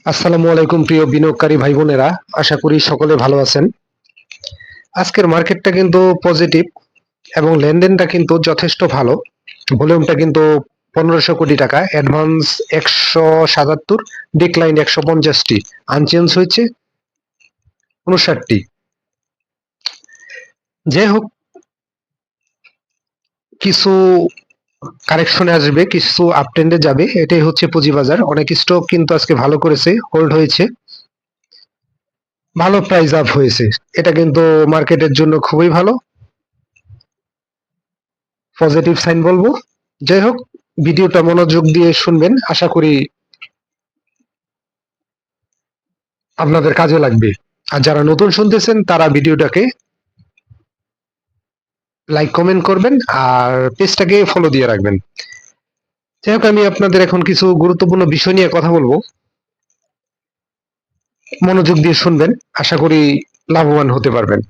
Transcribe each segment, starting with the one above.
আসসালামু আলাইকুম প্রিয় বিনিয়োগকারী ভাই বোনেরা, আশা করি সকলে ভালো আছেন। আজকের মার্কেটটা কিন্তু পজিটিভ এবং লেনদেনটা কিন্তু যথেষ্ট ভালো। ভলিউমটা কিন্তু 1500 কোটি টাকা, অ্যাডভান্স 177, ডিক্লাইন 150টি, আনচেঞ্জ হয়েছে 59টি। যাই হোক, কিছু কারেকশনে আসবে, কিছু আপট্রেন্ডে যাবে, এটাই হচ্ছে পুঁজিবাজার। অনেক স্টক কিন্তু আজকে ভালো করেছে, হোল্ড হয়েছে, ভালো প্রাইস আপ হয়েছে। এটা কিন্তু মার্কেটের জন্য খুবই ভালো, পজিটিভ সাইন বলবো। যাই হোক, ভিডিওটা মনোযোগ দিয়ে শুনবেন, আশা করি আপনাদের কাজে লাগবে। আর যারা নতুন শুনতেছেন তারা ভিডিওটাকে লাইক কমেন্ট করবেন আর পেজটাকে ফলো দিয়ে রাখবেন। যাই হোক, আমি আপনাদের এখন কিছু গুরুত্বপূর্ণ বিষয় নিয়ে কথা বলবো, মনোযোগ দিয়ে শুনবেন, আশা করি লাভবান হতে পারবেন।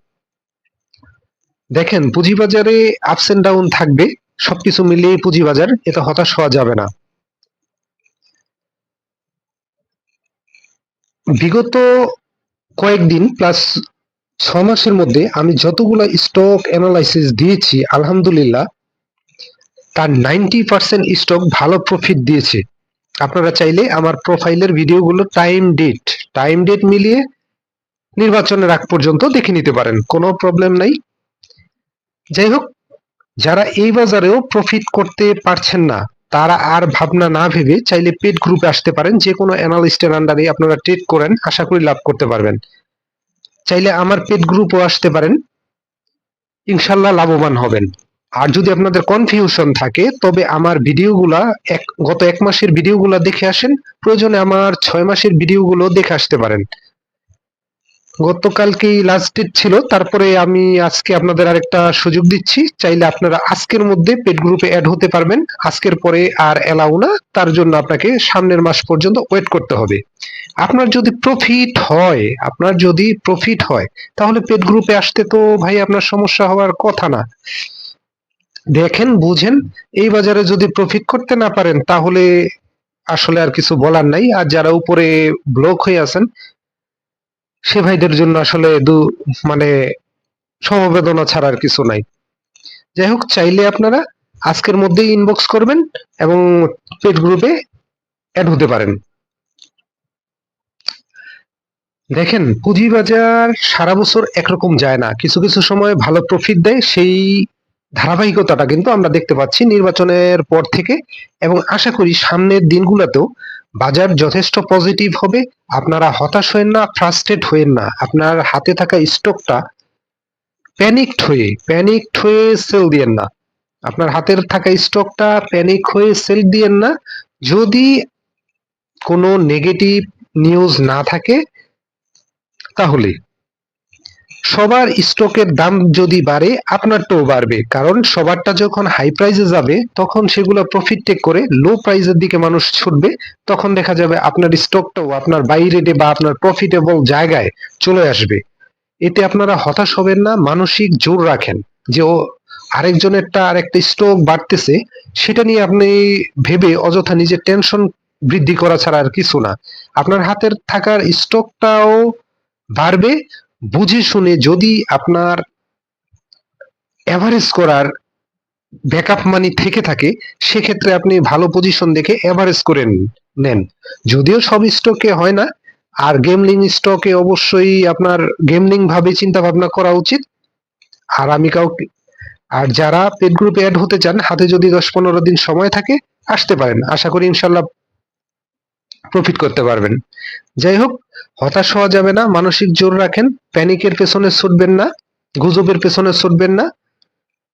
দেখেন, পুঁজিবাজারে আপস এন্ড ডাউন থাকবে, সবকিছু মিলিয়ে পুঁজিবাজার, এতে হতাশ হওয়া যাবে না। বিগত কয়েকদিন প্লাস 6 মাসের মধ্যে আমি যতগুলো স্টক অ্যানালাইসিস দিয়েছি, আলহামদুলিল্লাহ তার 90% স্টক ভালো প্রফিট দিয়েছে। আপনারা চাইলে আমার প্রোফাইলের ভিডিওগুলো টাইম ডেট মিলিয়ে নির্বাচনের আগ পর্যন্ত দেখে নিতে পারেন, কোনো প্রবলেম নাই। যাই হোক, যারা এই বাজারেও প্রফিট করতে পারছেন না, তারা আর ভাবনা না ভেবে চাইলে পেড গ্রুপে আসতে পারেন। যে কোনো অ্যানালিস্টের আন্ডারে আপনারা ট্রেড করেন, আশা করি লাভ করতে পারবেন। চাইলে আমার পেড গ্রুপও আসতে পারেন, ইনশাল্লাহ লাভবান হবেন। আর যদি আপনাদের কনফিউশন থাকে, তবে আমার ভিডিওগুলা গত 1 মাসের ভিডিওগুলা দেখে আসেন, প্রয়োজনে আমার 6 মাসের ভিডিওগুলো দেখে আসতে পারেন। গতকালকেই লাস্ট ডেট ছিল, তারপরে আমি আজকে আপনাদের আরেকটা সুযোগ দিচ্ছি, চাইলে আপনারা আজকের মধ্যে পেড গ্রুপে অ্যাড হতে পারবেন। আজকের পরে আর এলাও না, তার জন্য আপনাকে সামনের মাস পর্যন্ত ওয়েট করতে হবে। আপনার যদি প্রফিট হয় তাহলে পেড গ্রুপে আসতে তো ভাই আপনার সমস্যা হওয়ার কথা না। দেখেন, বুঝেন, এই বাজারে যদি প্রফিট করতে না পারেন তাহলে আসলে আর কিছু বলার নাই। আর যারা উপরে ব্লক হয়ে আছেন, সে ভাইদের জন্য আসলে মানে সমবেদনা ছাড়া আর কিছু নাই। যাই হোক, চাইলে আপনারা আজকের মধ্যেই ইনবক্স করবেন এবং পেড গ্রুপে অ্যাড হতে পারেন। দেখেন, পুঁজিবাজার সারা বছর একরকম যায় না, কিছু কিছু সময় ভালো প্রফিট দেয়। সেই ধারাবাহিকতাটা কিন্তু আমরা দেখতে পাচ্ছি নির্বাচনের পর থেকে, এবং আশা করি সামনের দিনগুলোতেও বাজার যথেষ্ট পজিটিভ হবে। আপনারা হতাশ হয়েন না, ফ্রাস্ট্রেট হয়েন না। আপনার হাতে থাকা স্টকটা প্যানিকড হয়ে সেল দিয়েন না। আপনার হাতের থাকা স্টকটা প্যানিক হয়ে সেল দিয়েন না। যদি কোনো নেগেটিভ নিউজ না থাকে, তাহলে সবার স্টকের দাম যদি বাড়ে, আপনারটাও বাড়বে। কারণ সবারটা যখন হাই প্রাইসে যাবে, তখন সেগুলো প্রফিট টেক করে লো প্রাইসের দিকে মানুষ ছুটবে। তখন দেখা যাবে আপনার স্টকটাও আপনার বাই রেটে বা আপনার প্রফিটেবল জায়গায় চলে আসবে। এতে আপনারা হতাশ হবেন না, মানসিক জোর রাখেন যে আরেকজনেরটা আরেকটা স্টক বাড়তেছে, সেটা নিয়ে আপনি ভেবে অযথা নিজের টেনশন বৃদ্ধি করা ছাড়া আর কিছু না। আপনার হাতের থাকার স্টকটাও বাড়বে। বুঝে শুনে, যদি আপনার এভারেজ করার ব্যাকআপ মানি থেকে থাকে, সেক্ষেত্রে আপনি ভালো পজিশন দেখে এভারেজ করে নেন। যদিও সব স্টকে হয় না, আর গেমলিং স্টকে অবশ্যই আপনার গেমলিং ভাবে চিন্তা ভাবনা করা উচিত। আর আমি কাউকে আর যারা পেড গ্রুপে অ্যাড হতে চান, হাতে যদি 10-15 দিন সময় থাকে, আসতে পারেন, আশা করি ইনশাল্লাহ প্রফিট করতে পারবেন। যাই হোক, হতাশ হওয়া যাবে না, মানসিক জোর রাখেন, প্যানিকের পেছনে ছুটবেন না, গুজবের পেছনে ছুটবেন না।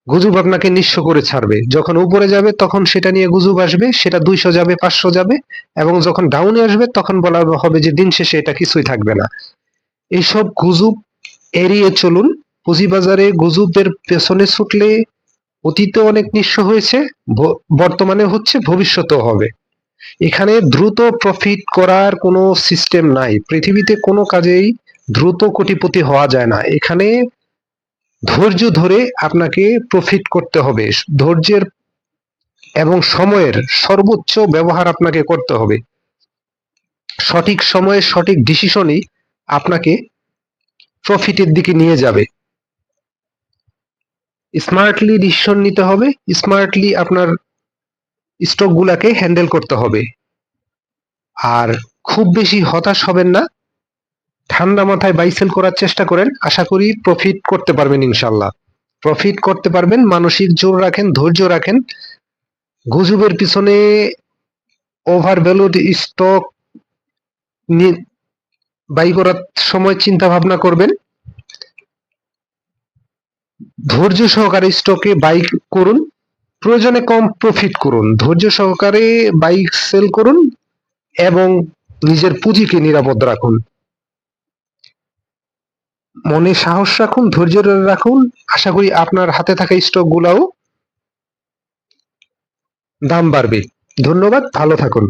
গুজব আপনাকে নিঃস্ব করে ছাড়বে। যখন উপরে যাবে তখন সেটা নিয়ে গুজব আসবে, সেটা 200 যাবে, 500 যাবে, এবং যখন ডাউনে আসবে তখন বলা হবে যে দিন শেষে এটা কিছুই থাকবে না। এইসব গুজব এড়িয়ে চলুন। পুঁজিবাজারে গুজবের পেছনে ছুটলে অতীতে অনেক নিঃস্ব হয়েছে, বর্তমানে হচ্ছে, ভবিষ্যতেও হবে। এখানে দ্রুত প্রফিট করার কোনো সিস্টেম নাই। পৃথিবীতে কোনো কাজেই দ্রুত কোটিপতি হওয়া যায় না। এখানে ধৈর্য ধরে আপনাকে প্রফিট করতে হবে। ধৈর্যের এবং সময়ের সর্বোচ্চ ব্যবহার আপনাকে করতে হবে। সঠিক সময়ে সঠিক ডিসিশনই আপনাকে প্রফিটের দিকে নিয়ে যাবে। স্মার্টলি ডিসিশন নিতে হবে, স্মার্টলি আপনার স্টক গুলাকে হ্যান্ডেল করতে হবে। আর খুব বেশি হতাশ হবেন না, ঠান্ডা মাথায় বাই সেল করার চেষ্টা করেন, আশা করি প্রফিট করতে পারবেন ইনশাল্লাহ। প্রফিট করতে পারবেন, মানসিক জোর রাখেন, ধৈর্য রাখেন। গুজবের পিছনে ওভার ভ্যালুড স্টক বাই করার সময় চিন্তা ভাবনা করবেন, ধৈর্য সহকারে স্টকে বাই করুন, প্রয়োজনে কম প্রফিট করুন, ধৈর্য সহকারে বাই সেল করুন এবং নিজের পুঁজিকে নিরাপদ রাখুন। মনে সাহস রাখুন, ধৈর্য রাখুন, আশা করি আপনার হাতে থাকা স্টক গুলাও দাম বাড়বে। ধন্যবাদ, ভালো থাকুন।